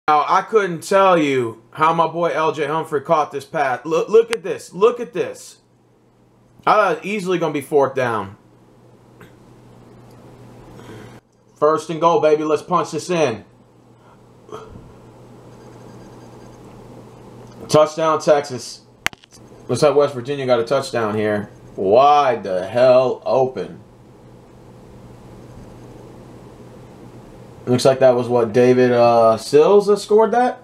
Now, I couldn't tell you how my boy LJ Humphrey caught this pass. Look at this. Look at this. I thought it was easily going to be 4th down. 1st and goal, baby. Let's punch this in. Touchdown, Texas. Looks like West Virginia got a touchdown here. Wide the hell open. Looks like that was what, David Sills that scored that?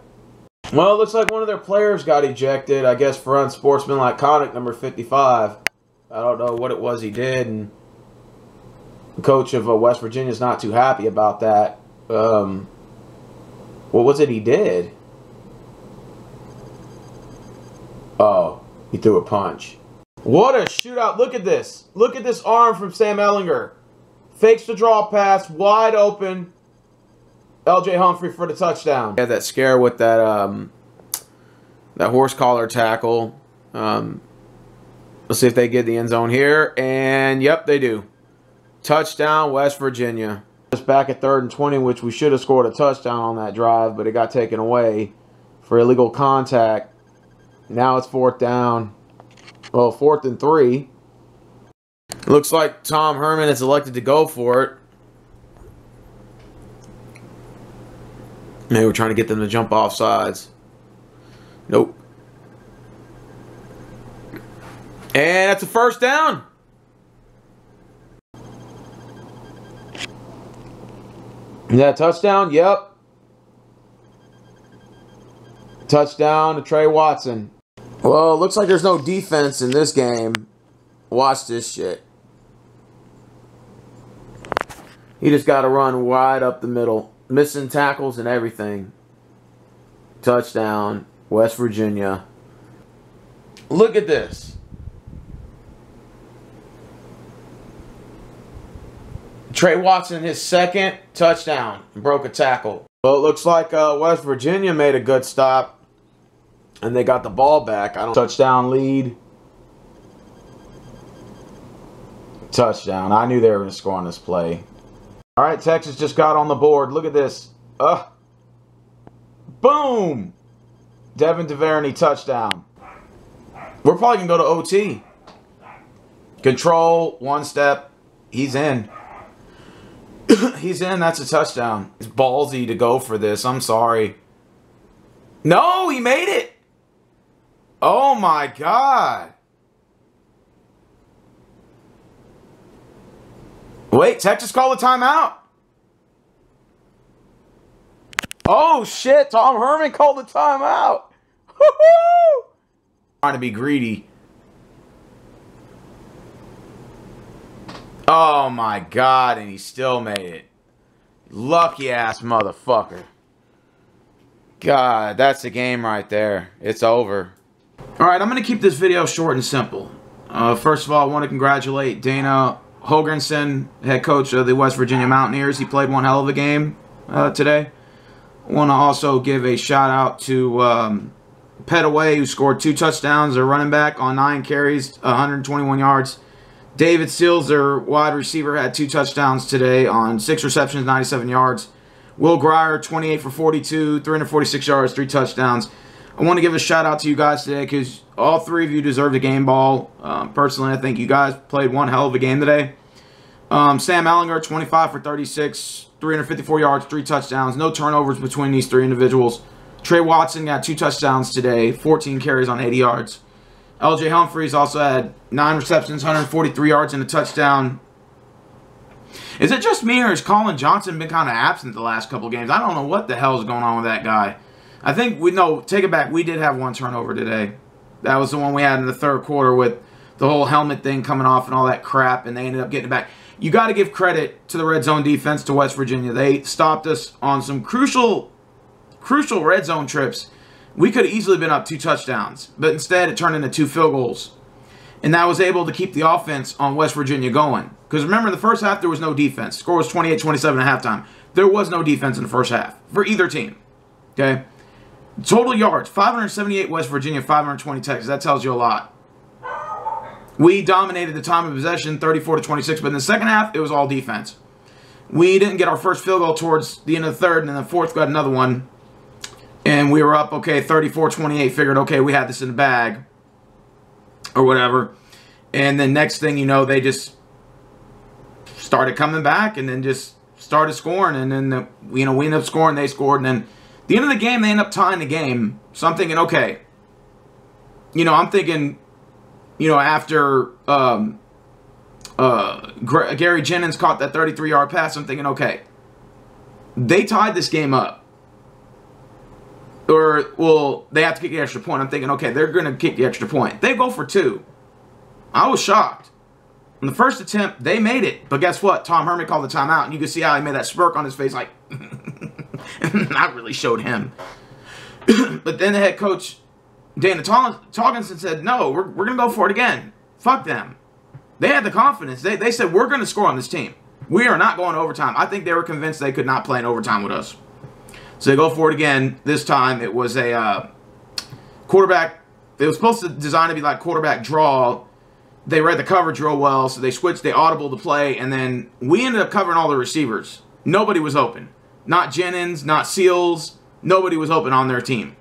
Well, it looks like one of their players got ejected. I guess for unsportsmanlike conduct, number 55. I don't know what it was he did, and the coach of West Virginia is not too happy about that. What was it he did? Oh, he threw a punch. What a shootout. Look at this. Look at this arm from Sam Ehlinger. Fakes the draw pass, wide open. LJ Humphrey for the touchdown. Had that scare with that that horse collar tackle. Let's see if they get the end zone here. And yep, they do. Touchdown, West Virginia. Just back at 3rd and 20, which we should have scored a touchdown on that drive, but it got taken away for illegal contact. Now it's 4th down. Well, 4th and 3. Looks like Tom Herman is elected to go for it. Maybe we're trying to get them to jump off sides. Nope. And that's a 1st down. Is that a touchdown? Yep. Touchdown to Trey Watson. Well, it looks like there's no defense in this game. Watch this shit. He just got to run wide up the middle. Missing tackles and everything. Touchdown, West Virginia. Look at this. Trey Watson, his 2nd touchdown. Broke a tackle. Well, it looks like West Virginia made a good stop. And they got the ball back. Touchdown lead. Touchdown. I knew they were going to score on this play. All right, Texas just got on the board. Look at this. Boom! Devin Duvernay touchdown. We're probably going to go to OT. Control, 1 step. He's in. He's in. That's a touchdown. It's ballsy to go for this. I'm sorry. No, he made it. Oh, my God. Wait, Texas called a timeout. Oh, shit. Tom Herman called a timeout. Woo-hoo! Trying to be greedy. Oh, my God. And he still made it. Lucky ass motherfucker. God, that's the game right there. It's over. All right, I'm going to keep this video short and simple. First of all, I want to congratulate Dana Holgrensen, head coach of the West Virginia Mountaineers. He played one hell of a game today. I want to also give a shout out to Petaway, who scored 2 touchdowns, their running back on 9 carries, 121 yards. David Seals, their wide receiver, had 2 touchdowns today on 6 receptions, 97 yards. Will Grier, 28 for 42, 346 yards, 3 touchdowns. I want to give a shout out to you guys today because all 3 of you deserved a game ball. Personally, I think you guys played one hell of a game today. Sam Ehlinger, 25 for 36, 354 yards, 3 touchdowns. No turnovers between these 3 individuals. Trey Watson got 2 touchdowns today, 14 carries on 80 yards. LJ Humphreys also had 9 receptions, 143 yards, and a touchdown. Is it just me, or has Colin Johnson been kind of absent the last couple games? I don't know what the hell is going on with that guy. I think take it back. We did have 1 turnover today. That was the one we had in the 3rd quarter with the whole helmet thing coming off and all that crap, and they ended up getting it back. You got to give credit to the red zone defense to West Virginia. They stopped us on some crucial red zone trips. We could have easily been up 2 touchdowns, but instead it turned into 2 field goals. And that was able to keep the offense on West Virginia going. Because remember, in the first half, there was no defense. The score was 28-27 at halftime. There was no defense in the first half for either team. Okay? Total yards, 578 West Virginia, 520 Texas. That tells you a lot. We dominated the time of possession, 34-26, but in the second half, it was all defense. We didn't get our first field goal towards the end of the 3rd, and then the 4th got another one. And we were up, okay, 34-28, figured, okay, we had this in the bag or whatever. And then next thing you know, they just started coming back and then just started scoring. And then, we ended up scoring, they scored. And then at the end of the game, they ended up tying the game. So I'm thinking, okay, I'm thinking, after Gary Jennings caught that 33-yard pass, I'm thinking, okay, they tied this game up. Or, well, they have to kick the extra point. I'm thinking, okay, they're going to kick the extra point. They go for 2. I was shocked. On the first attempt, they made it. But guess what? Tom Herman called the timeout, and you can see how he made that smirk on his face, like, that really showed him. But then the head coach, Dana Togginson, said, no, we're going to go for it again. Fuck them. They had the confidence. They said, we're going to score on this team. We are not going to overtime. I think they were convinced they could not play in overtime with us. So they go for it again. This time it was a quarterback. It was supposed to design to be like quarterback draw. They read the coverage real well, so they switched. They audible the play, and then we ended up covering all the receivers. Nobody was open. Not Jennings, not Seals. Nobody was open on their team.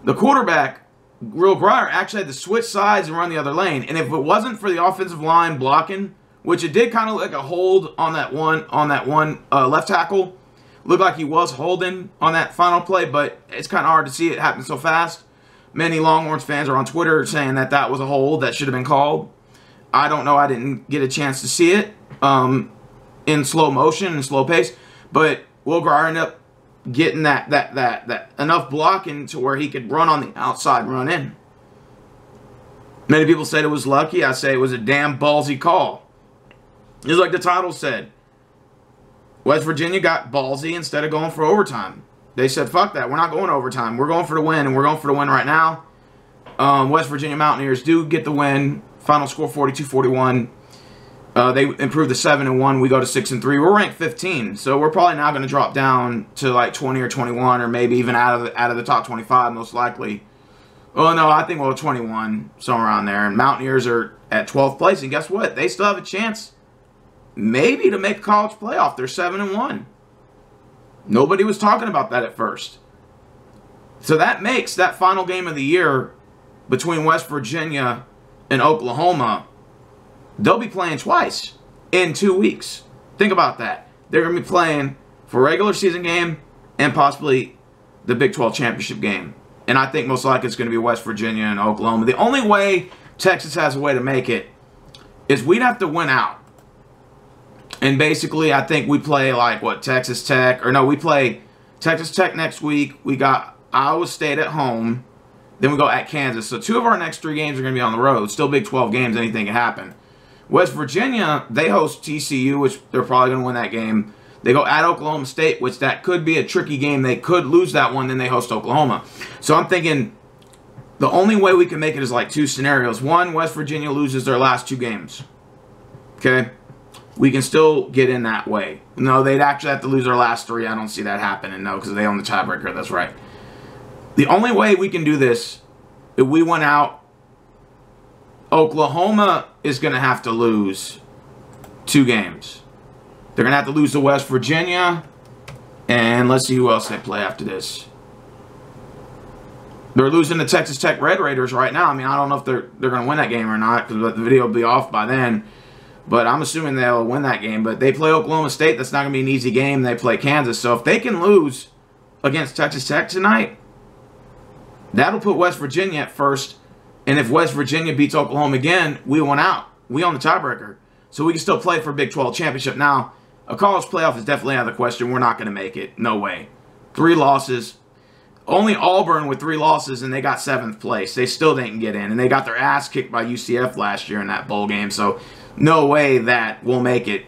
The quarterback, Will Grier, actually had to switch sides and run the other lane. And if it wasn't for the offensive line blocking, which it did kind of look like a hold on that one left tackle. Looked like he was holding on that final play, but it's kind of hard to see it happen so fast. Many Longhorns fans are on Twitter saying that that was a hold that should have been called. I don't know. I didn't get a chance to see it in slow motion and slow pace. But Will Grier ended up getting that enough blocking to where he could run on the outside and run in. Many people said it was lucky. I say it was a damn ballsy call. Just like the title said. West Virginia got ballsy instead of going for overtime. They said, fuck that. We're not going to overtime. We're going for the win, and we're going for the win right now. West Virginia Mountaineers do get the win. Final score 42-41. They improved to 7-1. We go to 6-3. We're ranked 15, so we're probably now going to drop down to like 20 or 21, or maybe even out of the top 25 most likely. Oh, no, I think we'll 21, somewhere around there. And Mountaineers are at 12th place, and guess what? They still have a chance maybe to make a college playoff. They're 7-1. Nobody was talking about that at first. So that makes that final game of the year between West Virginia and Oklahoma, they'll be playing twice in 2 weeks. Think about that. They're going to be playing for a regular season game and possibly the Big 12 championship game. And I think most likely it's going to be West Virginia and Oklahoma. The only way Texas has a way to make it is we'd have to win out. And basically, I think we play like, what, Texas Tech? Or no, we play Texas Tech next week. We got Iowa State at home. Then we go at Kansas. So 2 of our next 3 games are going to be on the road. Still Big 12 games. Anything can happen. West Virginia, they host TCU, which they're probably going to win that game. They go at Oklahoma State, which that could be a tricky game. They could lose that one. Then they host Oklahoma. So I'm thinking the only way we can make it is like 2 scenarios. One, West Virginia loses their last 2 games. Okay? We can still get in that way. No, they'd actually have to lose their last 3. I don't see that happening, no, because they own the tiebreaker. That's right. The only way we can do this, if we went out, Oklahoma is going to have to lose 2 games. They're going to have to lose to West Virginia, and let's see who else they play after this. They're losing to Texas Tech Red Raiders right now. I mean, I don't know if they're going to win that game or not, because the video will be off by then. But I'm assuming they'll win that game. But they play Oklahoma State. That's not going to be an easy game. They play Kansas. So if they can lose against Texas Tech tonight, that'll put West Virginia at first. And if West Virginia beats Oklahoma again, we went out. We own the tiebreaker. So we can still play for a Big 12 championship. Now, a college playoff is definitely out of the question. We're not going to make it. No way. 3 losses. Only Auburn with 3 losses, and they got 7th place. They still didn't get in. And they got their ass kicked by UCF last year in that bowl game. So no way that we'll make it.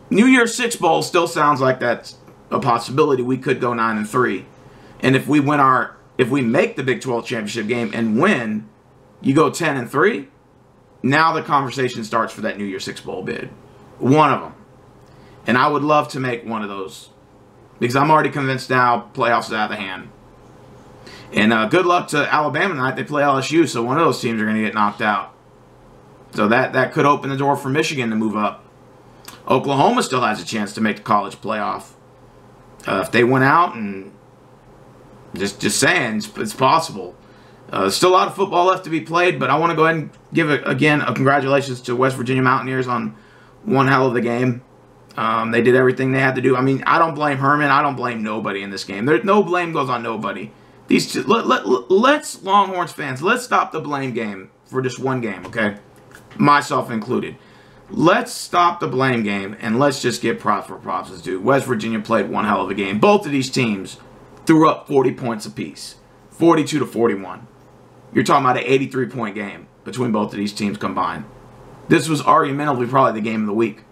New Year's Six Bowl still sounds like that's a possibility. We could go 9-3. And if we make the Big 12 championship game and win, you go 10-3. Now the conversation starts for that New Year's Six Bowl bid. One of them. And I would love to make one of those. Because I'm already convinced now playoffs is out of the hand. And good luck to Alabama tonight. They play LSU, so one of those teams are going to get knocked out. So that could open the door for Michigan to move up. Oklahoma still has a chance to make the college playoff. If they went out and Just saying, it's possible. Still a lot of football left to be played, but I want to go ahead and give, again, a congratulations to West Virginia Mountaineers on one hell of a game. They did everything they had to do. I mean, I don't blame Herman. I don't blame nobody in this game. No blame goes on nobody. These two, let's, Longhorns fans, let's stop the blame game for just one game, okay? Myself included. Let's stop the blame game, and let's just get props for props is due. West Virginia played one hell of a game. Both of these teams threw up 40 points apiece. 42-41. You're talking about an 83-point game between both of these teams combined. This was argumentably probably the game of the week.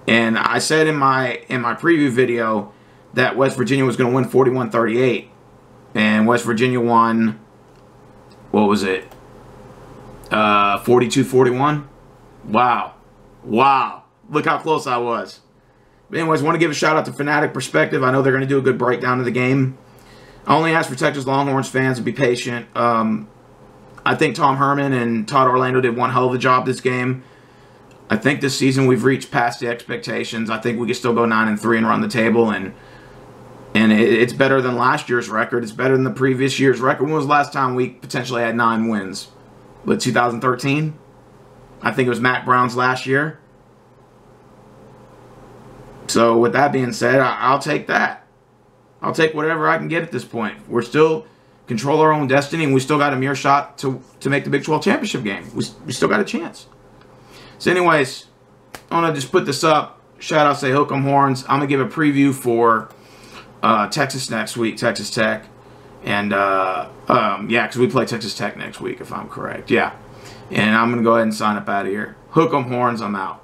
And I said in my preview video that West Virginia was going to win 41-38. And West Virginia won, what was it? 42-41? Wow. Wow. Look how close I was. But anyways, I want to give a shout out to Fanatic Perspective. I know they're going to do a good breakdown of the game. I only ask for Texas Longhorns fans to be patient. I think Tom Herman and Todd Orlando did one hell of a job this game. I think this season we've reached past the expectations. I think we can still go 9-3 and run the table, and it's better than last year's record. It's better than the previous year's record. When was the last time we potentially had 9 wins? But 2013? I think it was Matt Brown's last year. So with that being said, I'll take that. I'll take whatever I can get at this point. We're still control our own destiny, and we still got a mere shot to make the Big 12 championship game. We still got a chance. So anyways, I want to just put this up. Shout out, say Hook 'em Horns. I'm going to give a preview for Texas next week, Texas Tech. And, yeah, because we play Texas Tech next week, if I'm correct. Yeah. And I'm going to go ahead and sign up out of here. Hook 'em Horns, I'm out.